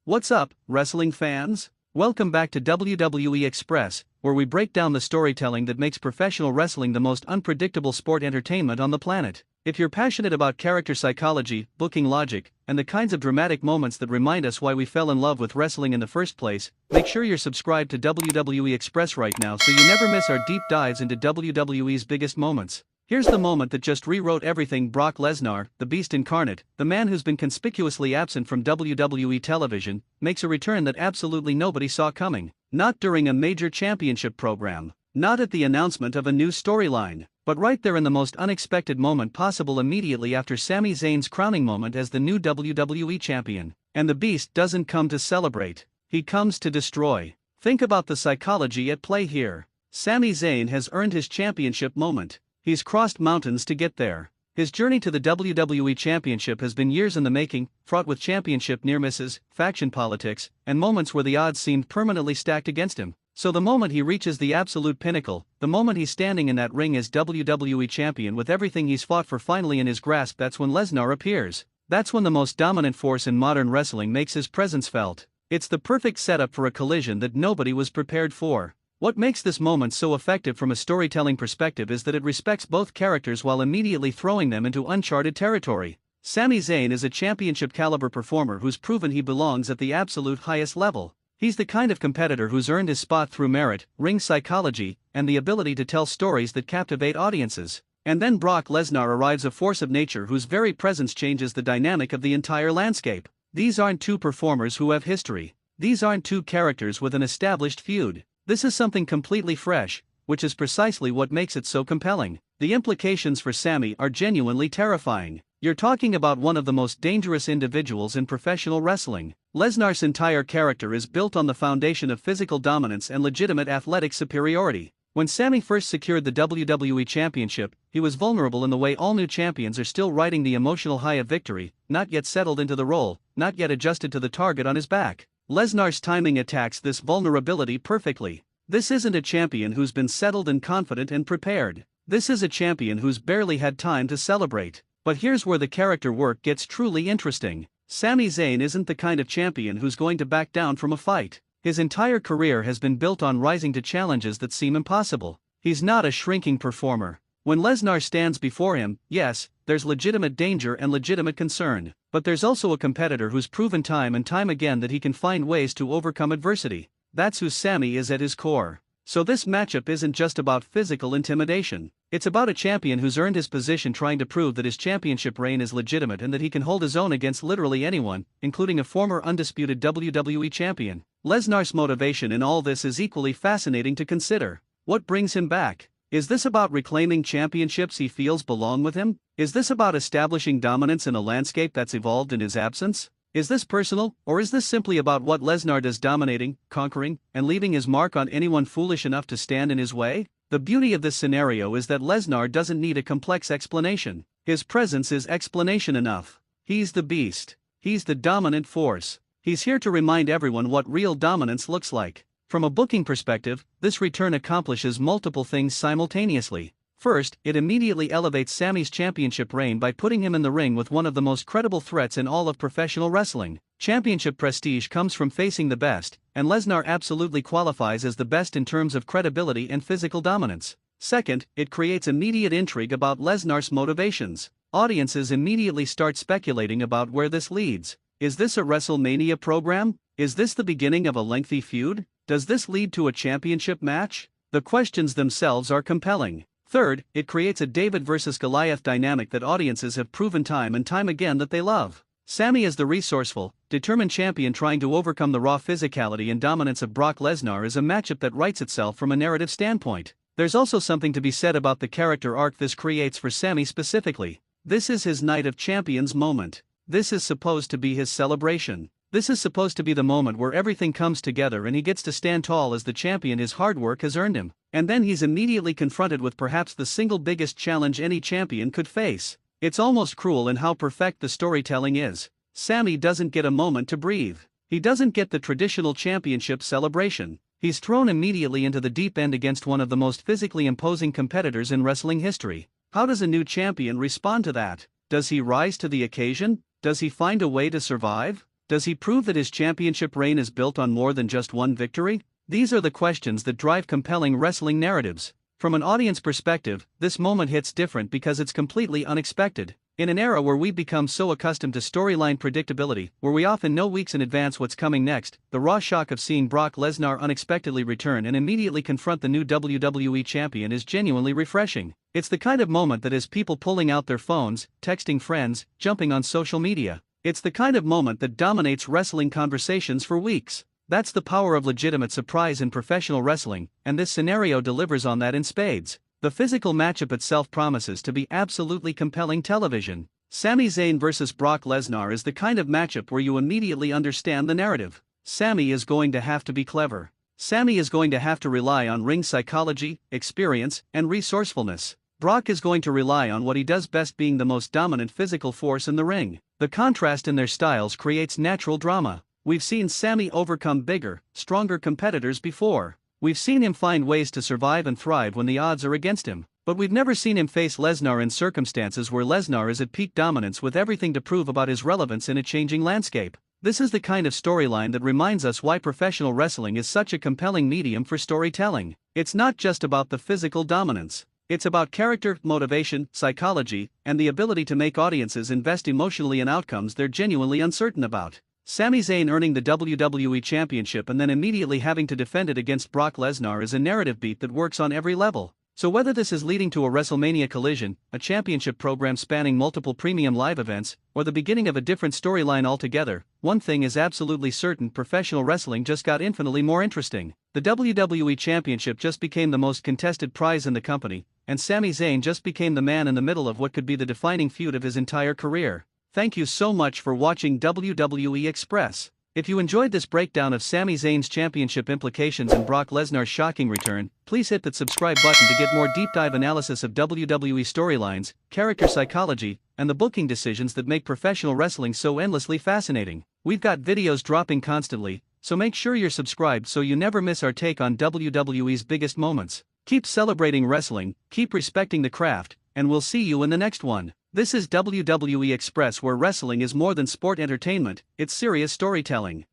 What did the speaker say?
What's up, wrestling fans? Welcome back to WWE Express, where we break down the storytelling that makes professional wrestling the most unpredictable sport entertainment on the planet. If you're passionate about character psychology, booking logic, and the kinds of dramatic moments that remind us why we fell in love with wrestling in the first place, make sure you're subscribed to WWE Express right now so you never miss our deep dives into WWE's biggest moments. Here's the moment that just rewrote everything. Brock Lesnar, the Beast Incarnate, the man who's been conspicuously absent from WWE television, makes a return that absolutely nobody saw coming. Not during a major championship program, not at the announcement of a new storyline, but right there in the most unexpected moment possible, immediately after Sami Zayn's crowning moment as the new WWE Champion. And the Beast doesn't come to celebrate, he comes to destroy. Think about the psychology at play here. Sami Zayn has earned his championship moment. He's crossed mountains to get there. His journey to the WWE Championship has been years in the making, fraught with championship near misses, faction politics, and moments where the odds seemed permanently stacked against him. So the moment he reaches the absolute pinnacle, the moment he's standing in that ring as WWE Champion with everything he's fought for finally in his grasp, that's when Lesnar appears. That's when the most dominant force in modern wrestling makes his presence felt. It's the perfect setup for a collision that nobody was prepared for. What makes this moment so effective from a storytelling perspective is that it respects both characters while immediately throwing them into uncharted territory. Sami Zayn is a championship-caliber performer who's proven he belongs at the absolute highest level. He's the kind of competitor who's earned his spot through merit, ring psychology, and the ability to tell stories that captivate audiences. And then Brock Lesnar arrives, a force of nature whose very presence changes the dynamic of the entire landscape. These aren't two performers who have history. These aren't two characters with an established feud. This is something completely fresh, which is precisely what makes it so compelling. The implications for Sami are genuinely terrifying. You're talking about one of the most dangerous individuals in professional wrestling. Lesnar's entire character is built on the foundation of physical dominance and legitimate athletic superiority. When Sami first secured the WWE Championship, he was vulnerable in the way all new champions are, still riding the emotional high of victory, not yet settled into the role, not yet adjusted to the target on his back. Lesnar's timing attacks this vulnerability perfectly. This isn't a champion who's been settled and confident and prepared. This is a champion who's barely had time to celebrate. But here's where the character work gets truly interesting. Sami Zayn isn't the kind of champion who's going to back down from a fight. His entire career has been built on rising to challenges that seem impossible. He's not a shrinking performer. When Lesnar stands before him, yes, there's legitimate danger and legitimate concern, but there's also a competitor who's proven time and time again that he can find ways to overcome adversity. That's who Sami is at his core. So this matchup isn't just about physical intimidation. It's about a champion who's earned his position, trying to prove that his championship reign is legitimate and that he can hold his own against literally anyone, including a former undisputed WWE champion. Lesnar's motivation in all this is equally fascinating to consider. What brings him back? Is this about reclaiming championships he feels belong with him? Is this about establishing dominance in a landscape that's evolved in his absence? Is this personal, or is this simply about what Lesnar does, dominating, conquering, and leaving his mark on anyone foolish enough to stand in his way? The beauty of this scenario is that Lesnar doesn't need a complex explanation. His presence is explanation enough. He's the Beast. He's the dominant force. He's here to remind everyone what real dominance looks like. From a booking perspective, this return accomplishes multiple things simultaneously. First, it immediately elevates Sami's championship reign by putting him in the ring with one of the most credible threats in all of professional wrestling. Championship prestige comes from facing the best, and Lesnar absolutely qualifies as the best in terms of credibility and physical dominance. Second, it creates immediate intrigue about Lesnar's motivations. Audiences immediately start speculating about where this leads. Is this a WrestleMania program? Is this the beginning of a lengthy feud? Does this lead to a championship match? The questions themselves are compelling. Third, it creates a David versus Goliath dynamic that audiences have proven time and time again that they love. Sami is the resourceful, determined champion trying to overcome the raw physicality and dominance of Brock Lesnar is a matchup that writes itself from a narrative standpoint. There's also something to be said about the character arc this creates for Sami specifically. This is his Night of Champions moment. This is supposed to be his celebration. This is supposed to be the moment where everything comes together and he gets to stand tall as the champion his hard work has earned him. And then he's immediately confronted with perhaps the single biggest challenge any champion could face. It's almost cruel in how perfect the storytelling is. Sami doesn't get a moment to breathe. He doesn't get the traditional championship celebration. He's thrown immediately into the deep end against one of the most physically imposing competitors in wrestling history. How does a new champion respond to that? Does he rise to the occasion? Does he find a way to survive? Does he prove that his championship reign is built on more than just one victory? These are the questions that drive compelling wrestling narratives. From an audience perspective, this moment hits different because it's completely unexpected. In an era where we've become so accustomed to storyline predictability, where we often know weeks in advance what's coming next, the raw shock of seeing Brock Lesnar unexpectedly return and immediately confront the new WWE Champion is genuinely refreshing. It's the kind of moment that has people pulling out their phones, texting friends, jumping on social media. It's the kind of moment that dominates wrestling conversations for weeks. That's the power of legitimate surprise in professional wrestling, and this scenario delivers on that in spades. The physical matchup itself promises to be absolutely compelling television. Sami Zayn vs Brock Lesnar is the kind of matchup where you immediately understand the narrative. Sami is going to have to be clever. Sami is going to have to rely on ring psychology, experience, and resourcefulness. Brock is going to rely on what he does best, being the most dominant physical force in the ring. The contrast in their styles creates natural drama. We've seen Sami overcome bigger, stronger competitors before. We've seen him find ways to survive and thrive when the odds are against him, but we've never seen him face Lesnar in circumstances where Lesnar is at peak dominance with everything to prove about his relevance in a changing landscape. This is the kind of storyline that reminds us why professional wrestling is such a compelling medium for storytelling. It's not just about the physical dominance. It's about character, motivation, psychology, and the ability to make audiences invest emotionally in outcomes they're genuinely uncertain about. Sami Zayn earning the WWE Championship and then immediately having to defend it against Brock Lesnar is a narrative beat that works on every level. So whether this is leading to a WrestleMania collision, a championship program spanning multiple premium live events, or the beginning of a different storyline altogether, one thing is absolutely certain: professional wrestling just got infinitely more interesting. The WWE Championship just became the most contested prize in the company, and Sami Zayn just became the man in the middle of what could be the defining feud of his entire career. Thank you so much for watching WWE Express. If you enjoyed this breakdown of Sami Zayn's championship implications and Brock Lesnar's shocking return, please hit that subscribe button to get more deep dive analysis of WWE storylines, character psychology, and the booking decisions that make professional wrestling so endlessly fascinating. We've got videos dropping constantly, so make sure you're subscribed so you never miss our take on WWE's biggest moments. Keep celebrating wrestling, keep respecting the craft, and we'll see you in the next one. This is WWE Express, where wrestling is more than sport entertainment, it's serious storytelling.